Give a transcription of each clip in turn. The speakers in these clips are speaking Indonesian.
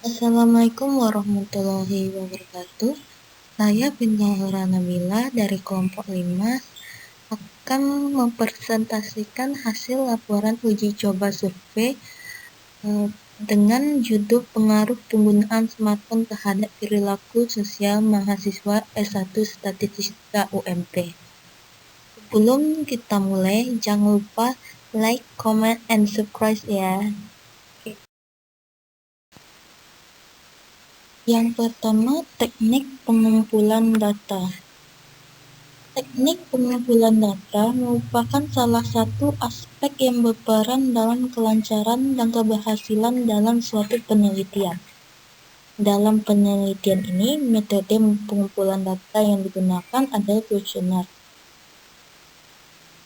Assalamualaikum warahmatullahi wabarakatuh. Saya Bintang Nabila dari kelompok 5 akan mempresentasikan hasil laporan uji coba survei dengan judul pengaruh penggunaan smartphone terhadap perilaku sosial mahasiswa S1 Statistika UMT. Sebelum kita mulai, jangan lupa like, comment, and subscribe ya. Yang pertama, teknik pengumpulan data. Teknik pengumpulan data merupakan salah satu aspek yang berperan dalam kelancaran dan keberhasilan dalam suatu penelitian. Dalam penelitian ini, metode pengumpulan data yang digunakan adalah kuesioner.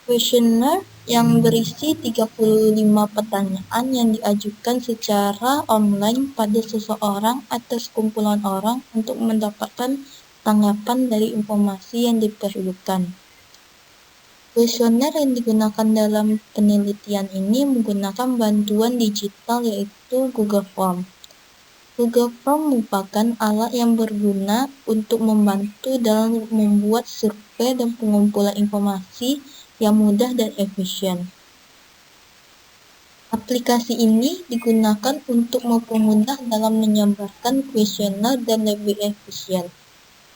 Kuesioner yang berisi 35 pertanyaan yang diajukan secara online pada seseorang atau sekumpulan orang untuk mendapatkan tanggapan dari informasi yang diperlukan. Kuesioner yang digunakan dalam penelitian ini menggunakan bantuan digital yaitu Google Form. Google Form merupakan alat yang berguna untuk membantu dalam membuat survei dan pengumpulan informasi yang mudah dan efisien. Aplikasi ini digunakan untuk mempermudah dalam menyebarkan kuesioner dan lebih efisien,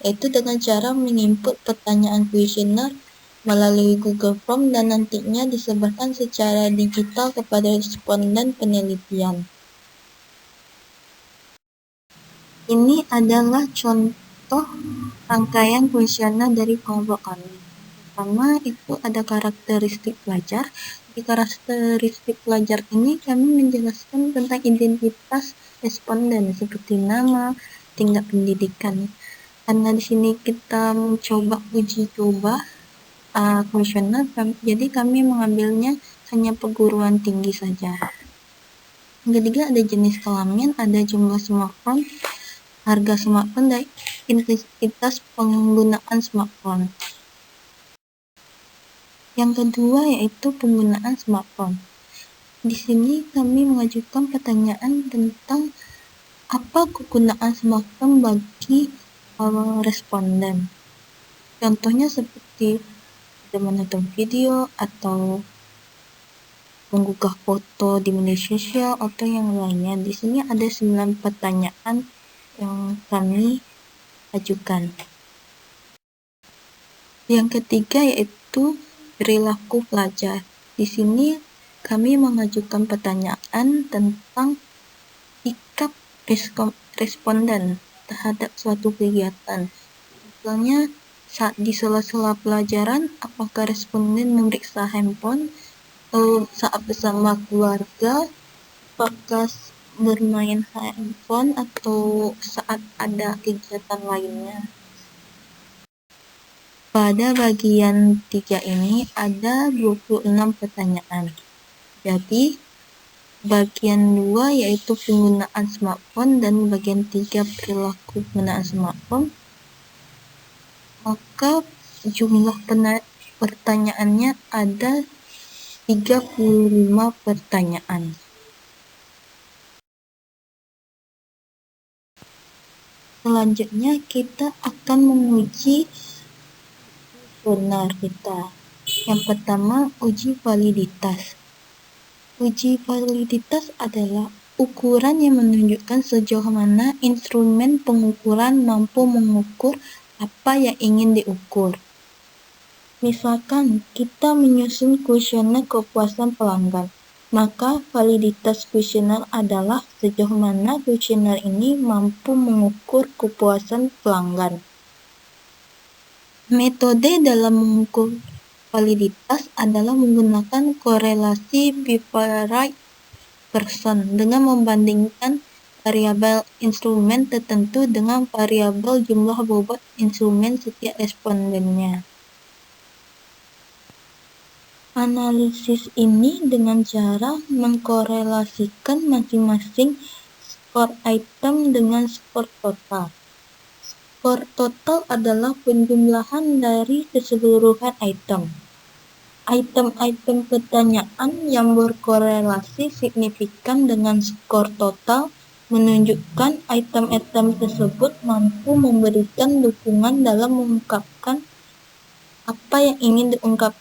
yaitu dengan cara menginput pertanyaan kuesioner melalui Google Form dan nantinya disebarkan secara digital kepada responden penelitian. Ini adalah contoh rangkaian kuesioner dari kelompok kami. Pertama, itu ada karakteristik pelajar. Di karakteristik pelajar ini kami menjelaskan tentang identitas responden seperti nama, tingkat pendidikan. Karena di sini kita mencoba uji coba kuesioner, jadi kami mengambilnya hanya perguruan tinggi saja. Yang ketiga, ada jenis kelamin, ada jumlah smartphone, harga smartphone, dan intensitas penggunaan smartphone. Yang kedua yaitu penggunaan smartphone. Di sini kami mengajukan pertanyaan tentang apa kegunaan smartphone bagi responden. Contohnya seperti menonton video atau menggugah foto di media sosial atau yang lainnya. Di sini ada 9 pertanyaan yang kami ajukan. Yang ketiga yaitu perilaku pelajar. Di sini kami mengajukan pertanyaan tentang sikap responden terhadap suatu kegiatan. Misalnya saat di sela-sela pelajaran, apakah responden memeriksa handphone, saat bersama keluarga, apakah bermain handphone, atau saat ada kegiatan lainnya. Pada bagian 3 ini ada 26 pertanyaan. Jadi, bagian 2 yaitu penggunaan smartphone dan bagian 3 perilaku penggunaan smartphone. Maka jumlah pertanyaannya ada 35 pertanyaan. Selanjutnya kita akan menguji benar kita. Yang pertama, uji validitas. Uji validitas adalah ukuran yang menunjukkan sejauh mana instrumen pengukuran mampu mengukur apa yang ingin diukur. Misalkan kita menyusun kuesioner kepuasan pelanggan, maka validitas kuesioner adalah sejauh mana kuesioner ini mampu mengukur kepuasan pelanggan. Metode dalam mengukur validitas adalah menggunakan korelasi bivariate person dengan membandingkan variabel instrumen tertentu dengan variabel jumlah bobot instrumen setiap respondennya. Analisis ini dengan cara mengkorelasikan masing-masing skor item dengan skor total. Skor total adalah penjumlahan dari keseluruhan item. Item-item pertanyaan yang berkorelasi signifikan dengan skor total menunjukkan item-item tersebut mampu memberikan dukungan dalam mengungkapkan apa yang ingin diungkap.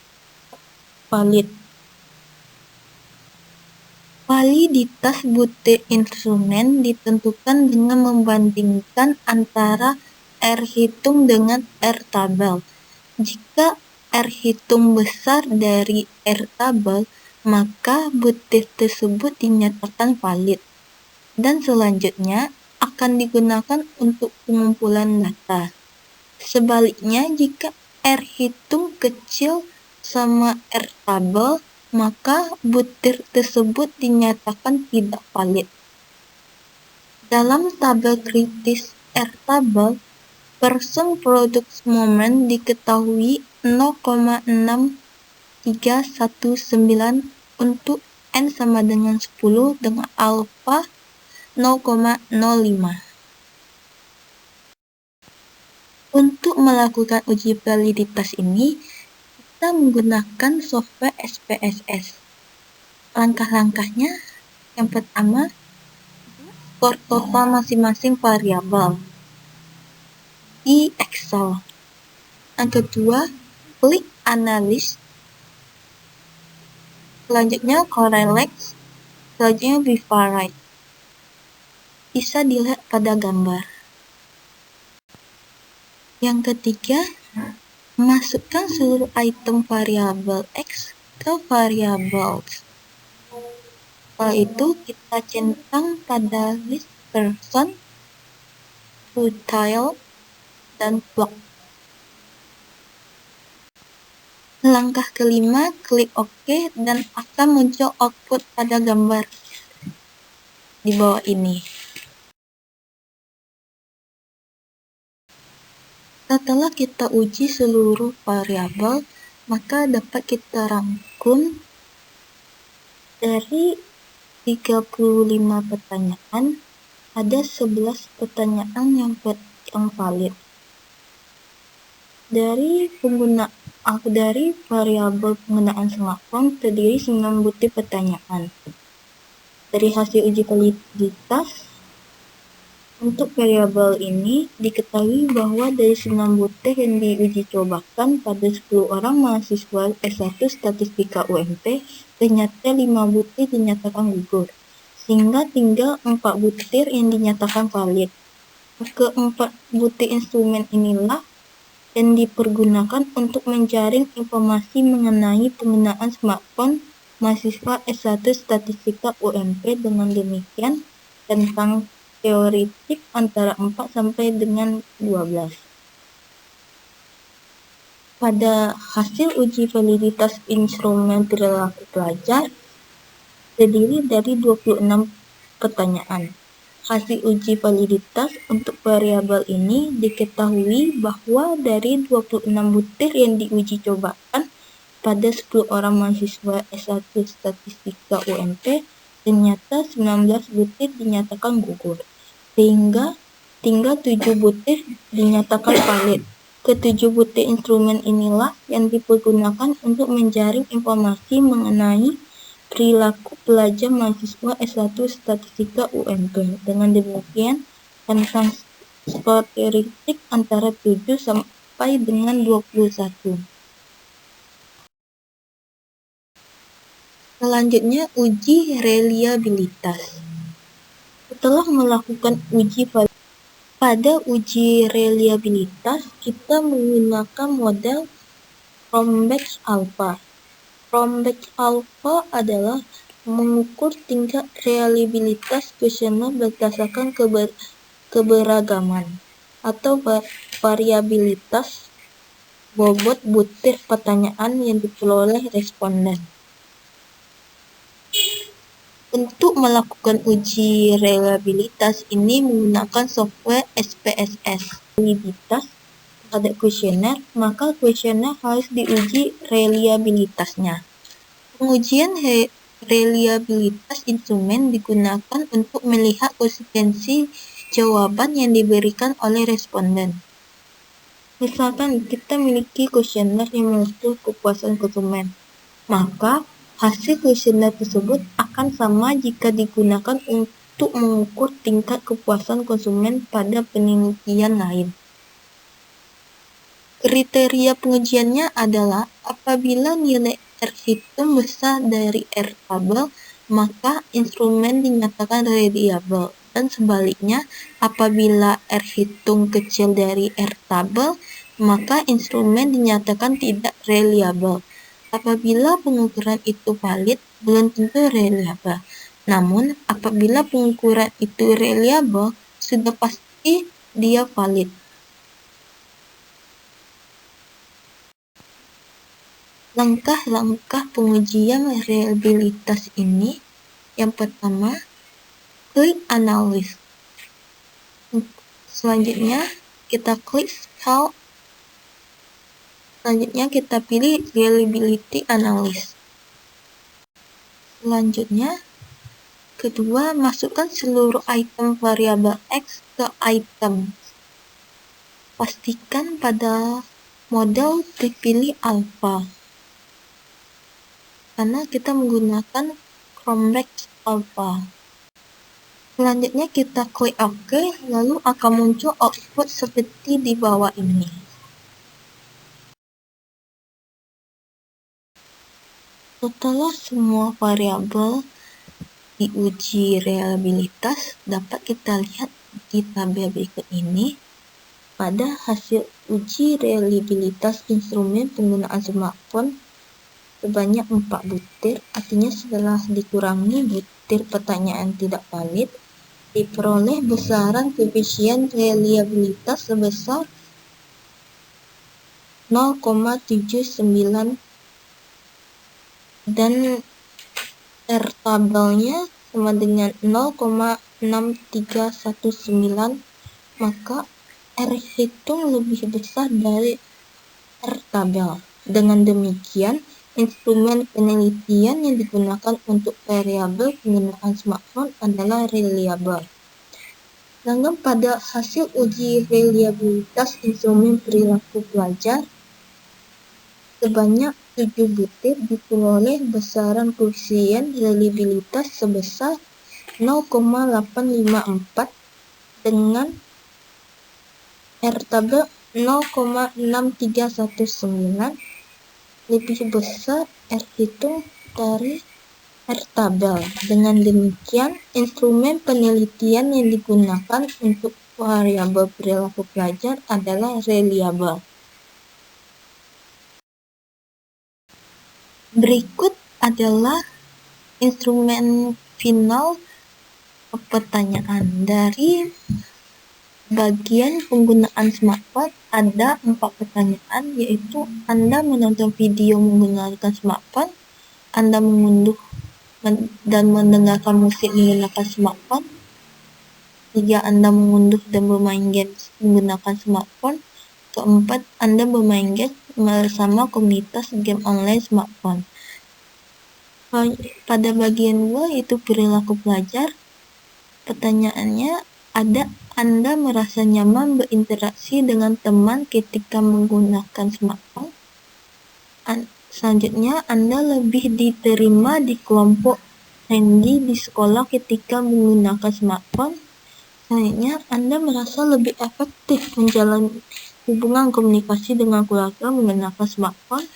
Valid. Validitas butir instrumen ditentukan dengan membandingkan antara R hitung dengan R tabel. Jika R hitung besar dari R tabel, maka butir tersebut dinyatakan valid. Dan selanjutnya akan digunakan untuk pengumpulan data. Sebaliknya, jika R hitung kecil sama R tabel, maka butir tersebut dinyatakan tidak valid. Dalam tabel kritis R tabel, persen product moment diketahui 0,6319 untuk N sama dengan 10 dengan alpha 0,05. Untuk melakukan uji validitas ini, kita menggunakan software SPSS. Langkah-langkahnya, yang pertama, skor total masing-masing variabel di Excel. Yang kedua, klik analis. Selanjutnya correlate. Selanjutnya bivariate. Bisa dilihat pada gambar. Yang ketiga, masukkan seluruh item variabel X ke variabel. Setelah itu kita centang pada list person, futile, dan block. Langkah kelima, klik OK dan akan muncul output pada gambar di bawah ini. Setelah kita uji seluruh variabel, maka dapat kita rangkum dari 35 pertanyaan, ada 11 pertanyaan yang valid. Dari variabel penggunaan smartphone terdiri 9 butir pertanyaan. Dari hasil uji validitas, untuk variabel ini diketahui bahwa dari 9 butir yang diuji cobakan pada 10 orang mahasiswa S1 Statistika UMP, ternyata 5 butir dinyatakan gugur, sehingga tinggal 4 butir yang dinyatakan valid. Keempat butir instrumen inilah yang dipergunakan untuk menjaring informasi mengenai penggunaan smartphone mahasiswa S1 Statistika UMP. Dengan demikian, tentang teoretik antara 4 sampai dengan 12. Pada hasil uji validitas instrumen perilaku pelajar terdiri dari 26 pertanyaan. Hasil uji validitas untuk variabel ini diketahui bahwa dari 26 butir yang diuji cobakan pada 10 orang mahasiswa S1 Statistika UMP, ternyata 19 butir dinyatakan gugur, sehingga tinggal 7 butir dinyatakan valid. Ketujuh butir instrumen inilah yang dipergunakan untuk menjaring informasi mengenai perilaku pelajar mahasiswa S1 Statistika UMP. Dengan demikian, tentang skor teoretik antara 7 sampai dengan 21. Selanjutnya, uji reliabilitas. Setelah melakukan uji pada uji reliabilitas, kita menggunakan model Cronbach alpha. Cronbach alpha adalah mengukur tingkat reliabilitas kuesioner berdasarkan keberagaman atau variabilitas bobot butir pertanyaan yang diperoleh responden. Untuk melakukan uji reliabilitas ini menggunakan software SPSS. Validitas terhadap kuesioner, maka kuesioner harus diuji reliabilitasnya. Pengujian reliabilitas instrumen digunakan untuk melihat konsistensi jawaban yang diberikan oleh responden. Misalkan kita memiliki kuesioner yang mengukur kepuasan konsumen, maka hasil kuesioner tersebut akan sama jika digunakan untuk mengukur tingkat kepuasan konsumen pada penelitian lain. Kriteria pengujiannya adalah apabila nilai R hitung besar dari R tabel, maka instrumen dinyatakan reliable, dan sebaliknya apabila R hitung kecil dari R tabel, maka instrumen dinyatakan tidak reliable. Apabila pengukuran itu valid, belum tentu reliable. Namun, apabila pengukuran itu reliable, sudah pasti dia valid. Langkah-langkah pengujian reliabilitas ini, yang pertama, klik analysis. Selanjutnya, kita klik scale. Selanjutnya, kita pilih reliability analysis. Selanjutnya, kedua, masukkan seluruh item variabel X ke item. Pastikan pada model dipilih alpha, karena kita menggunakan Chromex alpha. Selanjutnya kita klik OK, lalu akan muncul output seperti di bawah ini. Setelah semua variabel diuji reliabilitas, dapat kita lihat di tabel berikut ini. Pada hasil uji reliabilitas instrumen penggunaan smartphone sebanyak 4 butir, artinya setelah dikurangi butir pertanyaan tidak valid, diperoleh besaran koefisien reliabilitas sebesar 0,79 dan R tabelnya sama dengan 0,6319, maka R hitung lebih besar dari R tabel. Dengan demikian, instrumen penelitian yang digunakan untuk variabel penggunaan smartphone adalah reliable. Sedangkan pada hasil uji reliabilitas instrumen perilaku pelajar, sebanyak 7 butir diperoleh besaran koefisien reliabilitas sebesar 0,854 dengan R tabel 0,6319 lebih besar R hitung dari R tabel. Dengan demikian, instrumen penelitian yang digunakan untuk variabel perilaku pelajar adalah reliable. Berikut adalah instrumen final pertanyaan. Dari bagian penggunaan smartphone ada 4 pertanyaan, yaitu Anda menonton video menggunakan smartphone, Anda mengunduh dan mendengarkan musik menggunakan smartphone, 3. Anda mengunduh dan bermain games menggunakan smartphone, keempat, Anda bermain game bersama komunitas game online smartphone. Pada bagian 2 yaitu perilaku pelajar, pertanyaannya ada Anda merasa nyaman berinteraksi dengan teman ketika menggunakan smartphone. Selanjutnya, Anda lebih diterima di kelompok friendly di sekolah ketika menggunakan smartphone. Selanjutnya, Anda merasa lebih efektif menjalani hubungan komunikasi dengan keluarga menggunakan smartphone.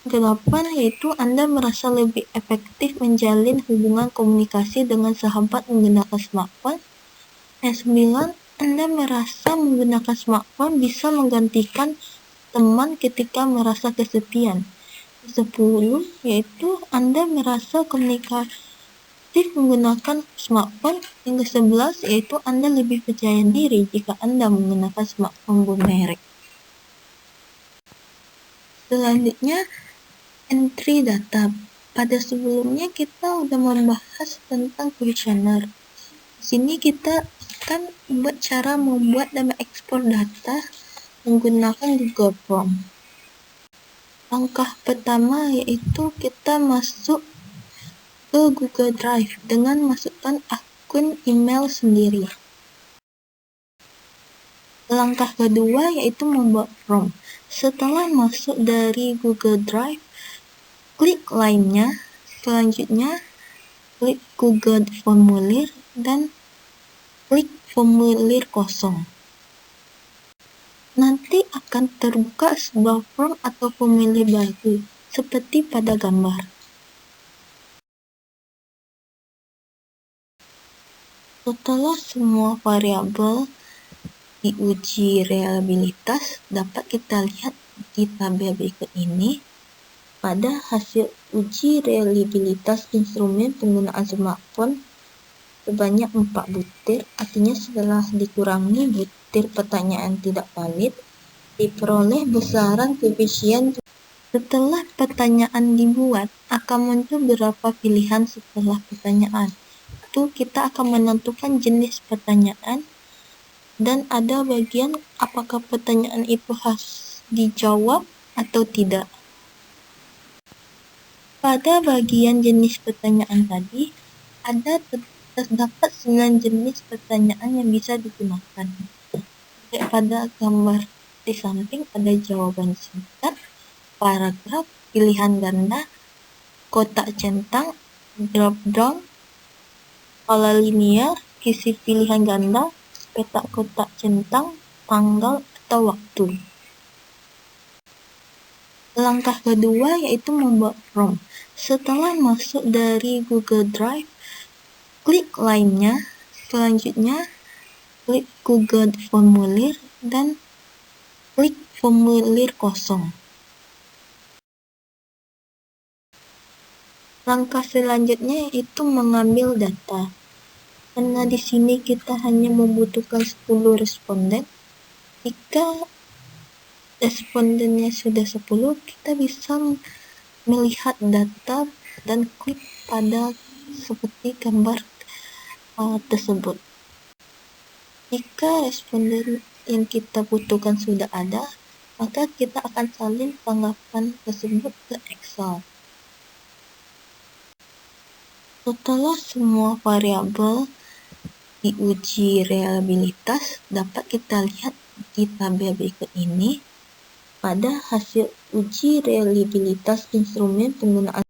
Kedelapan, yaitu Anda merasa lebih efektif menjalin hubungan komunikasi dengan sahabat menggunakan smartphone. Yang 9, Anda merasa menggunakan smartphone bisa menggantikan teman ketika merasa kesepian. 10, yaitu Anda merasa komunikatif menggunakan smartphone. Yang 11, yaitu Anda lebih percaya diri jika Anda menggunakan smartphone bermerek. Selanjutnya, entry data. Pada sebelumnya kita udah membahas tentang kuesioner. Di sini kita akan cara membuat dan mengekspor data menggunakan Google Form. Langkah pertama yaitu kita masuk ke Google Drive dengan masukkan akun email sendiri. Langkah kedua yaitu membuat form. Setelah masuk dari Google Drive, klik lainnya, selanjutnya klik Google Formulir, dan klik formulir kosong. Nanti akan terbuka sebuah form atau formulir baru, seperti pada gambar. Setelah semua variabel diuji reliabilitas, dapat kita lihat di tabel berikut ini. Pada hasil uji reliabilitas instrumen penggunaan smartphone sebanyak 4 butir, artinya setelah dikurangi butir pertanyaan tidak valid, diperoleh besaran koefisien. Setelah pertanyaan dibuat, akan muncul beberapa pilihan setelah pertanyaan. Itu kita akan menentukan jenis pertanyaan, dan ada bagian apakah pertanyaan itu harus dijawab atau tidak. Pada bagian jenis pertanyaan tadi, terdapat 9 jenis pertanyaan yang bisa digunakan. Pada gambar di samping ada jawaban singkat, paragraf, pilihan ganda, kotak centang, drop down, pola linear, isi pilihan ganda, petak kotak centang, tanggal atau waktu. Langkah kedua yaitu membuat form. Setelah masuk dari Google Drive, klik lainnya, selanjutnya klik Google Formulir dan klik formulir kosong. Langkah selanjutnya yaitu mengambil data. Karena di sini kita hanya membutuhkan 10 responden. Jika respondennya sudah 10, kita bisa melihat data dan klik pada seperti gambar tersebut. Jika responden yang kita butuhkan sudah ada, maka kita akan salin tanggapan tersebut ke Excel. Setelah semua variabel diuji reliabilitas, dapat kita lihat di tabel berikut ini. Pada hasil uji reliabilitas instrumen penggunaan